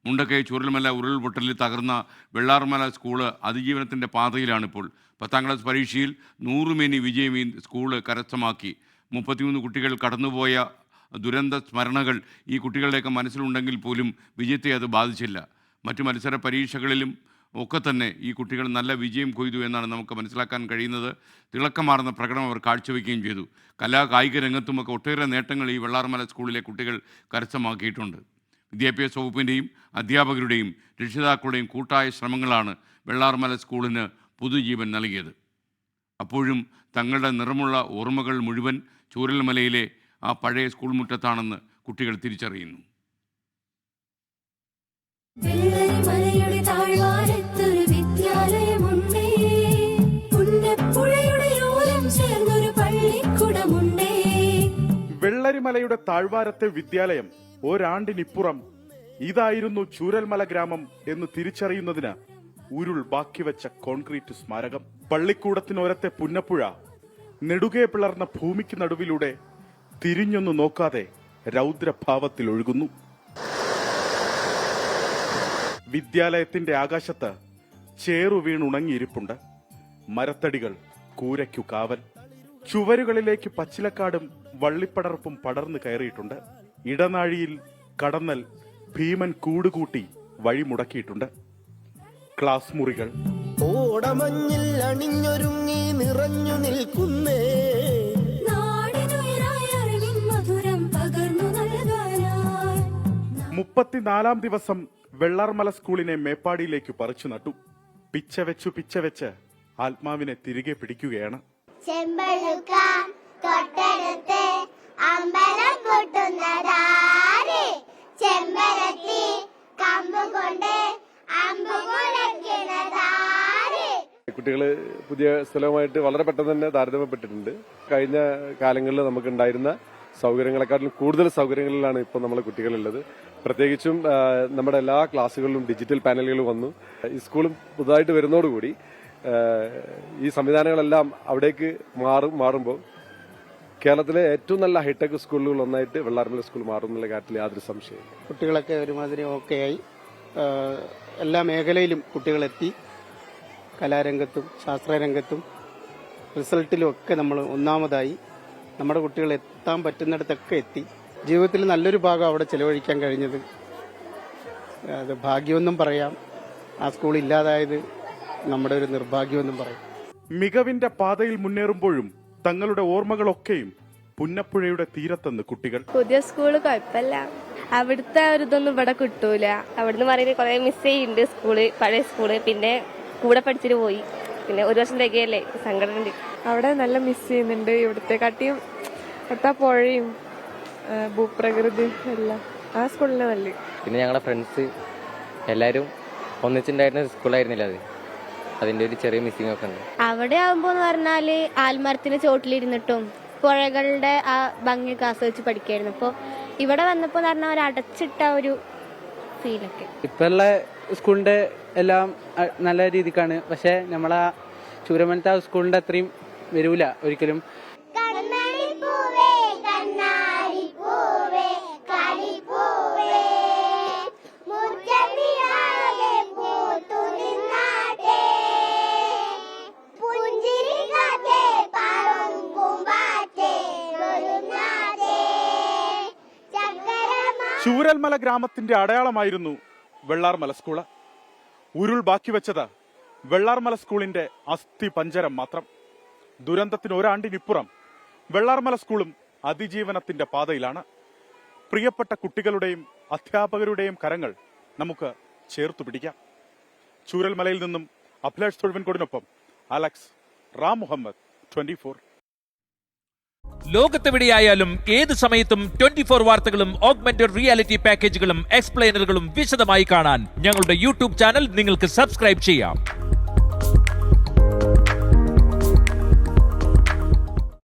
മുണ്ടക്കൈ ചൂരൽമല ഉരുൾപൊട്ടലിൽ തകർന്ന Vellarmala school അതിജീവനത്തിൻ്റെ പാതയിലാണിപ്പോൾ. 10ാം class പരീക്ഷയിൽ 100 മേനി വിജയം ഈ സ്കൂള് കരസ്ഥമാക്കി. 33 കുട്ടികൾ കടന്നുപോയ ദുരന്ത സ്മരണകൾ ഈ കുട്ടികളുടെയൊക്കെ മനസ്സിലുണ്ടെങ്കിൽ പോലും വിജയത്തെ അത് ബാധിച്ചില്ല. മറ്റു മത്സര പരീക്ഷകളിലും ഒക്കെ തന്നെ ഈ കുട്ടികൾ നല്ല വിജയം കൊയ്തു എന്നാണ് നമുക്ക് മനസ്സിലാക്കാൻ കഴിയുന്നത്. തിളക്കമാർന്ന പ്രകടനം അവർ കാഴ്ചവെക്കുകയും ചെയ്തു. കായിക രംഗത്തുമൊക്കെ ഒട്ടേറെ നേട്ടങ്ങൾ ഈ വെള്ളാർമല സ്കൂളിലെ കുട്ടികൾ കരസ്ഥമാക്കിയിട്ടുണ്ട്. വിദ്യാഭ്യാസ വകുപ്പിൻ്റെയും അധ്യാപകരുടെയും രക്ഷിതാക്കളുടെയും കൂട്ടായ ശ്രമങ്ങളാണ് വെള്ളാർമല സ്കൂളിന് പുതുജീവൻ നൽകിയത്. അപ്പോഴും തങ്ങളുടെ നിറമുള്ള ഓർമ്മകൾ മുഴുവൻ ചൂരൽമലയിലെ ആ പഴയ സ്കൂൾ മുറ്റത്താണെന്ന് കുട്ടികൾ തിരിച്ചറിയുന്നു. വെള്ളരിമലയുടെ താഴ്വാരത്തെ വിദ്യാലയം ഒരാണ്ടിനിപ്പുറം ഇതായിരുന്നു ചൂരൽമല ഗ്രാമം എന്ന് തിരിച്ചറിയുന്നതിന് ഉരുൾ ബാക്കിവെച്ച കോൺക്രീറ്റ് സ്മാരകം. പള്ളിക്കൂടത്തിനോരത്തെ പുന്നപ്പുഴ നെടുകെ പിളർന്ന ഭൂമിക്ക് നടുവിലൂടെ തിരിഞ്ഞൊന്നു നോക്കാതെ രൗദ്രഭാവത്തിൽ ഒഴുകുന്നു. വിദ്യാലയത്തിന്റെ ആകാശത്ത് ചേറുവീണുണങ്ങിയിരിപ്പുണ്ട്. മരത്തടികൾ കൂരയ്ക്കു കാവൽ. ചുവരുകളിലേക്ക് പച്ചിലക്കാടും വള്ളിപ്പടർപ്പും പടർന്നു കയറിയിട്ടുണ്ട്. ഇടനാഴിയിൽ കടന്നൽ ഭീമൻ കൂടുകൂട്ടി വഴി മുടക്കിയിട്ടുണ്ട്. ക്ലാസ് മുറികൾ ഓടമഞ്ഞിൽ അണിഞ്ഞൊരുങ്ങി നിറഞ്ഞു നിൽക്കുന്നേ. 34ാം ദിവസം വെള്ളാർമല സ്കൂളിനെ മേപ്പാടിയിലേക്ക് പറിച്ചു നട്ടു. പിച്ചവെച്ച് ആത്മാവിനെ തിരികെ പിടിക്കുകയാണ്. കുട്ടികള് പുതിയ സ്ഥലവുമായിട്ട് വളരെ പെട്ടെന്ന് തന്നെ താരതമ്യപ്പെട്ടിട്ടുണ്ട്. കഴിഞ്ഞ കാലങ്ങളിൽ നമുക്കുണ്ടായിരുന്ന സൗകര്യങ്ങളെക്കാട്ടിലും കൂടുതൽ സൗകര്യങ്ങളിലാണ് ഇപ്പോൾ നമ്മളെ കുട്ടികളുള്ളത്. പ്രത്യേകിച്ചും നമ്മുടെ എല്ലാ ക്ലാസ്സുകളിലും ഡിജിറ്റൽ പാനലുകൾ വന്നു. ഈ സ്കൂളും പുതുതായിട്ട് വരുന്നതോടുകൂടി ഈ സംവിധാനങ്ങളെല്ലാം അവിടേക്ക് മാറുമ്പോൾ കേരളത്തിലെ ഏറ്റവും നല്ല ഹൈടെക് സ്കൂളുകൾ ഒന്നായിട്ട് വെള്ളാർമല സ്കൂൾ മാറും എന്നുള്ള കാര്യത്തിൽ യാതൊരു സംശയം. കുട്ടികളൊക്കെ ഒരുമാതിരി ഓക്കെയായി. എല്ലാ മേഖലയിലും കുട്ടികളെത്തി. കലാരംഗത്തും ശാസ്ത്രരംഗത്തും റിസൾട്ടിലും ഒക്കെ നമ്മൾ ഒന്നാമതായി. നമ്മുടെ കുട്ടികൾ എത്താൻ പറ്റുന്നിടത്തൊക്കെ എത്തി. ജീവിതത്തിൽ നല്ലൊരു ഭാഗം അവിടെ ചെലവഴിക്കാൻ കഴിഞ്ഞത് അത് ഭാഗ്യമെന്നും പറയാം. ആ സ്കൂൾ ഇല്ലാതായത് നമ്മുടെ ഒരു നിർഭാഗ്യമെന്നും പറയാം. മികവിന്റെ പാതയിൽ മുന്നേറുമ്പോഴും തങ്ങളുടെ ഓർമ്മകളൊക്കെയും പുന്നപ്പുഴയുടെ തീരത്തെന്ന് കുട്ടികൾ. പുതിയ സ്കൂള് കുഴപ്പമില്ല. അവിടുത്തെ ഒരു ഇതൊന്നും ഇവിടെ കിട്ടൂല. അവിടുന്ന് പറയുന്നത് കുറെ മിസ് ചെയ്യുന്നുണ്ട് സ്കൂള്, പഴയ സ്കൂള്. പിന്നെ കൂടെ പഠിച്ചിട്ട് പോയി. പിന്നെ ഒരു വർഷം തികയല്ലേ, സങ്കടമുണ്ട്. അവിടെ നല്ല മിസ് ചെയ്യുന്നുണ്ട്. ഇവിടുത്തെ കാട്ടിയും ഇവിടുത്തെ പുഴയും ഭൂപ്രകൃതി എല്ലാം ആ സ്കൂളിന് നല്ല. പിന്നെ ഞങ്ങളുടെ ഫ്രണ്ട്സ് എല്ലാവരും ഒന്നിച്ചുണ്ടായിരുന്ന സ്കൂളായിരുന്നില്ല അത്. അതിന്റെ ഒരു ചെറിയ മിസ്സിംഗ് ഒക്കെ ഉണ്ട്. അവിടെ ആവുമ്പോ എന്ന് പറഞ്ഞാല് ആൽമരത്തിന് ചോട്ടിലിരുന്നിട്ടും പുഴകളുടെ ആ ഭംഗിയൊക്കെ ആസ്വദിച്ച് പഠിക്കായിരുന്നു. ഇപ്പൊ ഇവിടെ വന്നപ്പോ പറഞ്ഞാൽ ഒരു അടച്ചിട്ട ഒരു ഫീലൊക്കെ. ഇപ്പുള്ള സ്കൂളിന്റെ എല്ലാം നല്ല രീതിക്കാണ്. പക്ഷെ നമ്മളെ ചൂരമലത്തെ സ്കൂളിന്റെ അത്രയും വരൂല ഒരിക്കലും. ചൂരൽമല ഗ്രാമത്തിന്റെ അടയാളമായിരുന്നു വെള്ളാർമല സ്കൂള്. ഉരുൾ ബാക്കിവെച്ചത് വെള്ളാർമല സ്കൂളിന്റെ അസ്ഥി പഞ്ചരം മാത്രം. ദുരന്തത്തിന് ഒരാണ്ടിനിപ്പുറം വെള്ളാർമല സ്കൂളും അതിജീവനത്തിന്റെ പാതയിലാണ്. പ്രിയപ്പെട്ട കുട്ടികളുടെയും അധ്യാപകരുടെയും കരങ്ങൾ നമുക്ക് ചേർത്തു പിടിക്കാം. ചൂരൽമലയിൽ നിന്നും അഭിലാഷ് തൊഴുവൻകോടിനൊപ്പം അലക്സ് റാം മുഹമ്മദ്, 24. ലോകത്തെവിടെയായാലും ഏത് സമയത്തും 24 വാർത്തകളും ഓഗ്മെന്റഡ് റിയാലിറ്റി പാക്കേജുകളും എക്സ്പ്ലെയിനറുകളും വിശദമായി കാണാൻ ഞങ്ങളുടെ യൂട്യൂബ് ചാനൽ നിങ്ങൾക്ക് സബ്സ്ക്രൈബ് ചെയ്യാം.